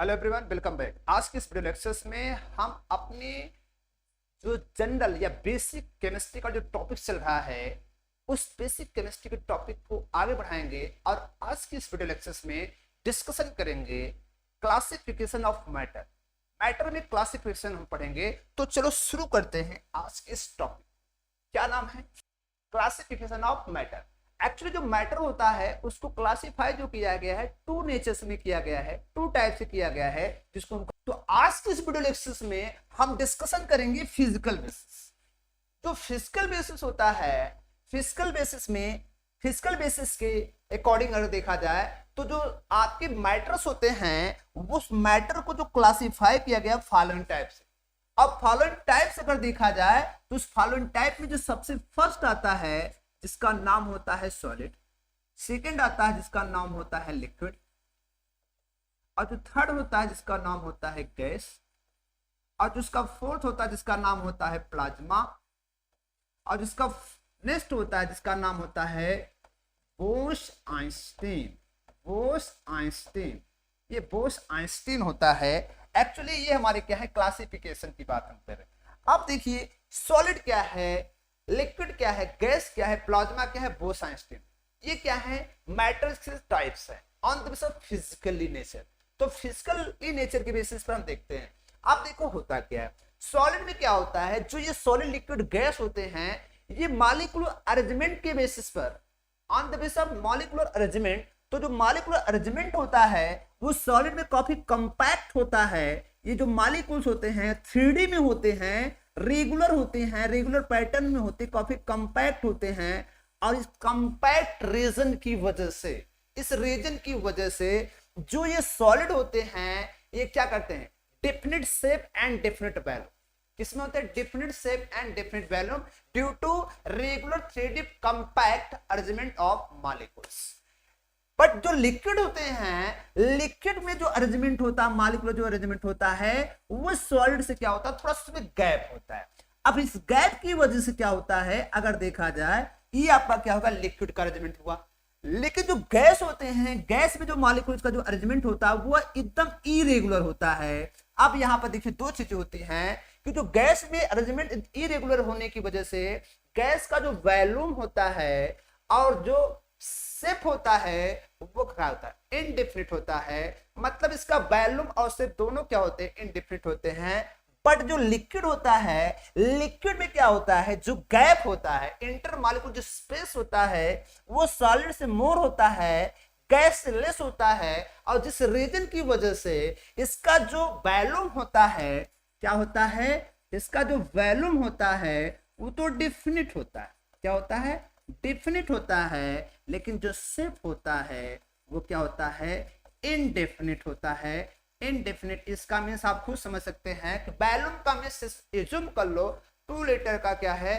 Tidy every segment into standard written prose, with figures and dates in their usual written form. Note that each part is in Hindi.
Hello everyone, welcome back. आज के इस वीडियो लेक्चर्स में हम अपने जो जनरल या बेसिक केमिस्ट्री का जो टॉपिक चल रहा है उस बेसिक केमिस्ट्री के टॉपिक को आगे बढ़ाएंगे और आज की इस वीडियो लेक्चर्स में डिस्कशन करेंगे क्लासिफिकेशन ऑफ मैटर। मैटर में क्लासिफिकेशन हम पढ़ेंगे, तो चलो शुरू करते हैं आज के इस टॉपिक। क्या नाम है? Classification of matter. एक्चुअली जो मैटर होता है उसको क्लासिफाई जो किया गया है टू नेचर्स में किया गया है, टू टाइप से किया गया है, जिसको हम तो आज के इस वीडियो लेक्चर्स में हम डिस्कशन करेंगे फिजिकल बेसिस। जो फिजिकल बेसिस होता है, फिजिकल बेसिस में फिजिकल बेसिस के अकॉर्डिंग अगर देखा जाए तो जो आपके मैटर्स होते हैं उस मैटर को जो क्लासिफाई किया गया फॉलोइंग टाइप से। अब फॉलोइंग टाइप से अगर देखा जाए तो उस फॉलोइंग टाइप में जो सबसे फर्स्ट आता है जिसका नाम होता है सॉलिड, सेकंड आता है जिसका नाम होता है लिक्विड, और जो थर्ड होता है जिसका नाम होता है गैस, और जो उसका फोर्थ होता है जिसका नाम होता है प्लाज्मा, और जिसका नेक्स्ट होता है जिसका नाम होता है बोस-आइंस्टीन। बोस-आइंस्टीन, ये बोस-आइंस्टीन होता है। एक्चुअली ये हमारे क्या है, क्लासिफिकेशन की बात हम कर रहे हैं। अब देखिए सॉलिड क्या है, लिक्विड क्या है, गैस क्या है, प्लाज्मा क्या है, बोस-आइंस्टीन, ये क्या है, मैटर के टाइप्स है on the basis of physically nature. तो फिजिकली नेचर के बेसिस पर हम देखते हैं। अब देखो होता क्या है, सॉलिड में क्या होता है, जो ये सॉलिड लिक्विड गैस होते हैं ये मॉलिक्यूलर अरेंजमेंट के बेसिस पर on the basis of molecular arrangement. तो जो मॉलिक्यूलर अरेंजमेंट होता है वो सॉलिड में काफी कंपैक्ट होता है। ये जो मॉलिक्यूल्स होते हैं 3D में होते हैं, रेगुलर होते हैं, रेगुलर पैटर्न में होते हैं, काफी कंपैक्ट होते हैं। और इस कंपैक्ट रीजन की वजह से, इस रीजन की वजह से जो ये सॉलिड होते हैं ये क्या करते हैं, definite shape and definite value. किसमें होते हैं, definite shape and definite value due to regular 3D compact arrangement of molecules. But जो लिक्विड होते हैं, लिक्विड में जो अरेंजमेंट होता है, मॉलिक्यूलर जो अरेंजमेंट होता है वो सॉलिड से क्या होता है, थोड़ा सा गैप होता है। अब इस गैप की वजह से क्या होता है, अगर देखा जाए ये आपका क्या होगा, लिक्विड का अरेंजमेंट हुआ। लेकिन जो गैस होते हैं, गैस में जो मॉलिक्यूल्स का जो अरेंजमेंट होता है वो एकदम इरेगुलर होता है। अब यहां पर देखिए दो चीजें होती हैं कि जो गैस में अरेंजमेंट इरेगुलर होने की वजह से गैस का जो वॉल्यूम होता है और जो शेप होता है वो क्या होता है, इनडेफिनिट होता है। मतलब इसका वॉल्यूम और शेप दोनों क्या होते हैं, इनडेफिनिट होते हैं। बट जो लिक्विड होता है, लिक्विड में क्या होता है, जो गैप होता है, इंटर मॉलिक्यूल जो स्पेस होता है वो सॉलिड से मोर होता है, गैस से लेस होता है। और जिस रीजन की वजह से इसका जो वॉल्यूम होता है, क्या होता है, इसका जो वॉल्यूम होता है वो तो डिफिनिट होता है। क्या होता है, डिफिनिट होता है। लेकिन जो शेप होता है वो क्या होता है, इनडेफिनिट होता है। इनडेफिनिट इसका मीन्स आप खुद समझ सकते हैं कि वॉल्यूम का मीन्स एज्यूम कर लो 2 लीटर का क्या है,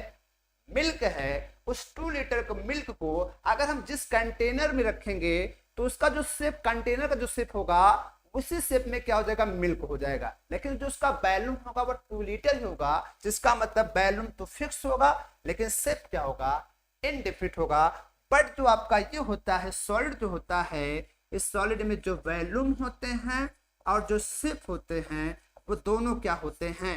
मिल्क है। उस 2 लीटर का मिल्क को अगर हम जिस कंटेनर में रखेंगे तो उसका जो शेप, कंटेनर का जो शेप होगा उसी शेप में क्या हो जाएगा, मिल्क हो जाएगा। लेकिन जो उसका वॉल्यूम होगा वो 2 लीटर ही होगा, जिसका मतलब वॉल्यूम तो फिक्स होगा लेकिन शेप क्या होगा, इनडेफिनिट होगा। बट जो आपका ये होता है सॉलिड जो होता है, इस सॉलिड में जो वॉल्यूम होते हैं और जो शेप होते हैं वो दोनों क्या होते हैं,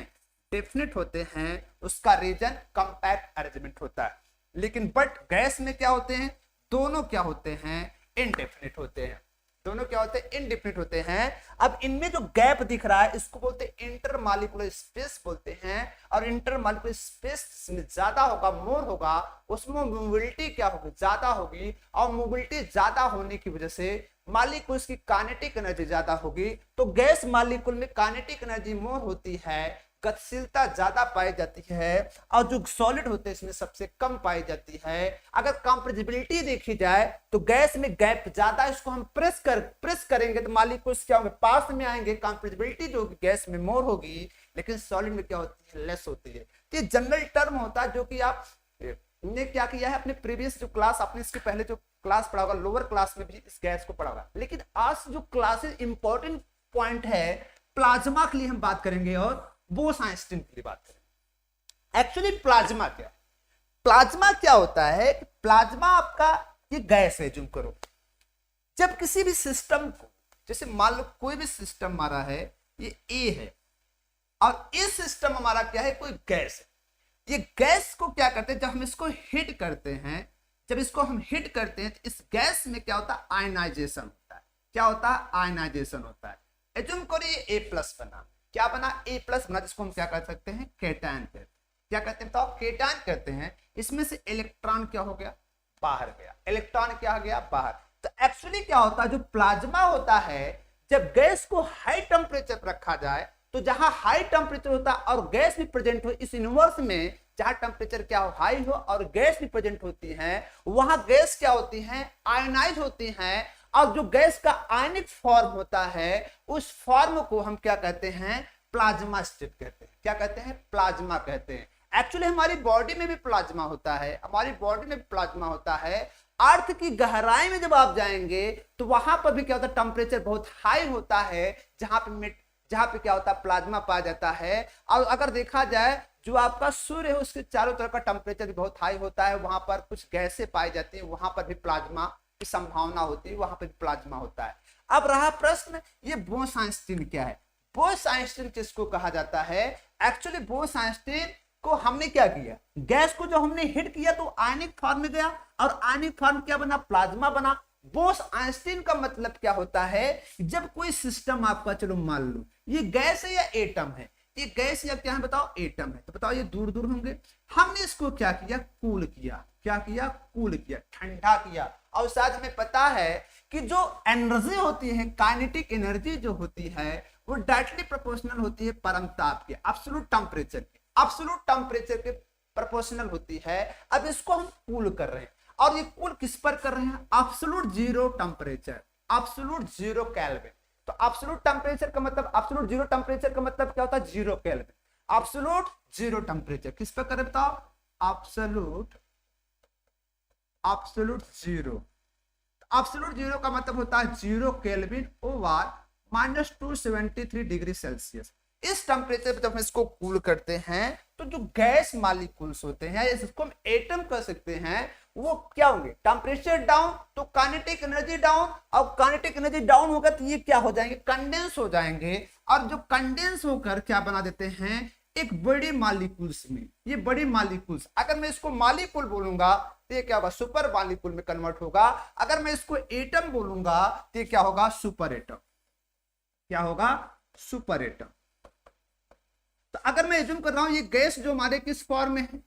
डेफिनिट होते हैं। उसका रीजन कंपैक्ट अरेंजमेंट होता है। लेकिन बट गैस में क्या होते हैं, दोनों क्या होते हैं, इनडेफिनिट होते हैं। दोनों क्या होते हैं, इनडेफिनिट होते हैं। अब इनमें जो गैप दिख रहा है इसको बोलते हैं इंटरमॉलिक्यूलर स्पेस बोलते हैं। और इंटरमॉलिक्यूलर स्पेस जिसमें ज्यादा होगा, मोर होगा, उसमें मोबिलिटी क्या होगी, ज्यादा होगी। और मोबिलिटी ज्यादा होने की वजह से मॉलिक्यूल्स की काइनेटिक एनर्जी ज्यादा होगी। तो गैस मॉलिक्यूल में काइनेटिक एनर्जी मोर होती है, गतिशीलता ज्यादा पाई जाती है। और जो सॉलिड होते हैं इसमें सबसे कम पाई जाती है। अगर कंप्रेसिबिलिटी देखी जाए तो गैस में गैप ज्यादा, इसको हम प्रेस करेंगे तो मॉलिक्यूल्स क्या होंगे, पास में आएंगे। कंप्रेसिबिलिटी जो गैस में मोर होगी, लेकिन सॉलिड में क्या होती है, लेस होती है। ये जनरल टर्म होता है जो कि आप ने क्या किया है अपने प्रीवियस जो क्लास, आपने इसके पहले जो क्लास पढ़ा होगा लोअर क्लास में भी इस गैस को पढ़ा होगा। लेकिन आज जो क्लासेस इंपॉर्टेंट पॉइंट है प्लाज्मा के लिए हम बात करेंगे और बोस-आइंस्टीन के लिए बात करेंगे। एक्चुअली प्लाज्मा क्या, प्लाज्मा क्या होता है, प्लाज्मा आपका ये गैस है। जूम करो, जब किसी भी सिस्टम को जैसे मान लो कोई भी सिस्टम हमारा है, ये ए है और इस सिस्टम हमारा क्या है, कोई गैस है। ये गैस को क्या करते हैं, जब हम इसको हीट करते हैं, जब इसको हम हीट करते हैं तो इस गैस में क्या होता है, आयनाइजेशन होता है। क्या होता है, आयनाइजेशन होता है। एज्यूम करिए ए प्लस बना, क्या बना, ए प्लस बना, जिसको हम क्या कर सकते हैं, केटायन कहते हैं। क्या कहते हैं बताओ, केटायन कहते हैं। इसमें से इलेक्ट्रॉन क्या हो गया, बाहर गया, इलेक्ट्रॉन क्या हो गया, बाहर। तो एक्चुअली क्या होता है, जो प्लाज्मा होता है, जब गैस को हाई टेम्परेचर पर रखा जाए, तो जहां हाई टेम्परेचर होता है और गैस भी प्रेजेंट हो, इस यूनिवर्स में जहां टेम्परेचर क्या हो, हाई हो और गैस भी प्रेजेंट होती है, वहां गैस क्या होती है, आयनाइज होती है। और जो गैस का आयनिक फॉर्म होता है, उस फॉर्म को हम क्या कहते हैं, प्लाज्मा स्टेट कहते हैं। क्या कहते हैं, प्लाज्मा कहते हैं। एक्चुअली हमारी बॉडी में भी प्लाज्मा होता है, हमारी बॉडी में भी प्लाज्मा होता है। अर्थ की गहराई में जब आप जाएंगे तो वहां पर भी क्या होता है, टेम्परेचर बहुत हाई होता है, जहां पे क्या होता है, प्लाज्मा पाया जाता है। और अगर देखा जाए, जो आपका सूर्य है उसके चारों तरफ का टेम्परेचर भी बहुत हाई होता है, वहां पर कुछ गैसें पाई जाती है, वहां पर भी प्लाज्मा की संभावना होती है, वहां पर भी प्लाज्मा होता है। अब रहा प्रश्न, ये बोस-आइंस्टीन क्या है। बोस-आइंस्टीन किसको कहा जाता है, एक्चुअली बोस-आइंस्टीन को हमने क्या किया, गैस को जो हमने हिट किया तो आयनिक फॉर्म में गया और आयनिक फॉर्म क्या बना, प्लाज्मा बना। बोस-आइंस्टीन का मतलब क्या होता है, जब कोई सिस्टम आपका, चलो मान लो ये गैस है या एटम है, ये गैस या क्या है बताओ, एटम है, तो बताओ ये दूर दूर होंगे। हमने इसको क्या किया, कूल किया। क्या किया, कूल किया, ठंडा किया। और साथ हमें पता है कि जो एनर्जी होती है, काइनेटिक एनर्जी जो होती है, वो डायरेक्टली प्रोपोर्शनल होती है परमताप के, एब्सोल्यूट टेम्परेचर के, एब्सोल्यूट टेम्परेचर के प्रोपोर्शनल होती है। अब इसको हम कूल कर रहे हैं, और ये कूल किस पर कर रहे हैं, absolute zero temperature, absolute zero kelvin. तो एब्सोल्यूट टेम्परेचर का मतलब, एब्सोल्यूट जीरो टेम्परेचर का मतलब क्या होता है, zero kelvin. Absolute zero temperature किस पर करें बताओ, एब्सोल्यूट जीरो। एब्सोल्यूट जीरो का मतलब होता है zero kelvin over -273 degree Celsius. इस टेम्परेचर पर जब हम इसको कूल करते हैं तो जो गैस मालिक्यूल्स होते हैं, इसको हम एटम कह सकते हैं, वो क्या होंगे, टेम्परेचर डाउन तो काइनेटिक एनर्जी डाउन, और काइनेटिक एनर्जी डाउन होगा तो ये क्या हो जाएंगे, कंडेंस हो जाएंगे। और जो कंडेंस होकर क्या बना देते हैं, एक बड़ी मालिक्यूल्स में। ये बड़ी मालिक्यूल्स, अगर मैं इसको मालिक्यूल बोलूंगा तो ये क्या होगा, सुपर मालिक्यूल में कन्वर्ट होगा। अगर मैं इसको एटम बोलूंगा तो ये क्या होगा, सुपर एटम। क्या होगा, सुपर एटम। तो अगर मैं एज्यूम कर रहा हूं ये गैस जो हमारे किस फॉर्म में है,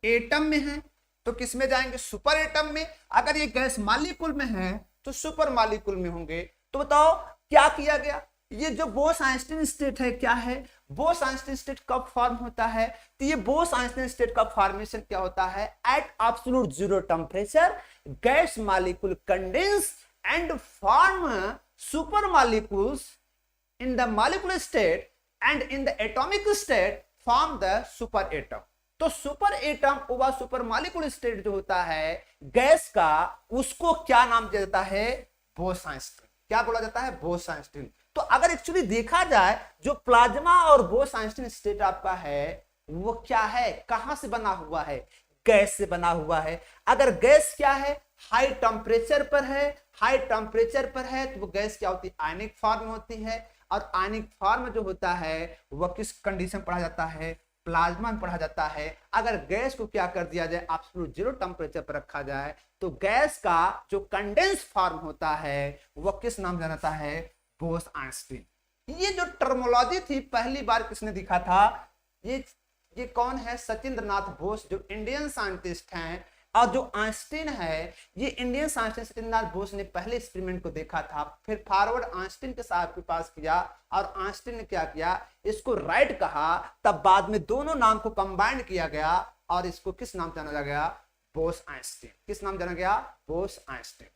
एटम में है, तो किस में जाएंगे, सुपर एटम में। अगर ये गैस मालिक्यूल में है तो सुपर मालिक्यूल में होंगे। तो बताओ क्या किया गया, ये जो बोस-आइंस्टीन स्टेट है क्या है, बोस-आइंस्टीन स्टेट कब फॉर्म होता है, तो ये बोस-आइंस्टीन स्टेट का फॉर्मेशन क्या होता है, at absolute zero temperature gas molecule condense and form super molecules in the molecular state and in the atomic state form the super atom। तो सुपर एटम व सुपर मॉलिक्यूलर स्टेट जो होता है गैस का, उसको क्या नाम दिया जाता है, बोस-आइंस्टीन। क्या बोला जाता है, बोस-आइंस्टीन। तो अगर एक्चुअली देखा जाए, जो प्लाज्मा और बोस-आइंस्टीन स्टेट आपका है, वो क्या है, कहां से बना हुआ है, गैस से बना हुआ है। अगर गैस क्या है, हाई टेम्परेचर पर है, हाई टेम्परेचर पर है, तो वो गैस क्या होती है, आयनिक फॉर्म में होती है। और आयनिक फॉर्म जो होता है वह किस कंडीशन में पढ़ा जाता है, प्लाज्मा में पढ़ा जाता है। अगर गैस को क्या कर दिया जाए, एब्सोल्यूट जीरो टेम्परेचर पर रखा जाए, तो गैस का जो कंडेंस फॉर्म होता है वह किस नाम जाना जाता है, बोस-आइंस्टीन। ये जो टर्मोलॉजी थी पहली बार किसने दिखा था, ये कौन है, सचिंद्र नाथ बोस, जो इंडियन साइंटिस्ट हैं। और जो आइंस्टीन है, ये इंडियन साइंटिस्ट सचिंद्र नाथ बोस ने पहले एक्सपेरिमेंट को देखा था, फिर फॉरवर्ड आइंस्टीन के साथ के पास किया, और आइंस्टीन ने क्या किया, इसको राइट कहा। तब बाद में दोनों नाम को कंबाइंड किया गया और इसको किस नाम जाना गया, बोस-आइंस्टीन। किस नाम जाना गया, बोस-आइंस्टीन।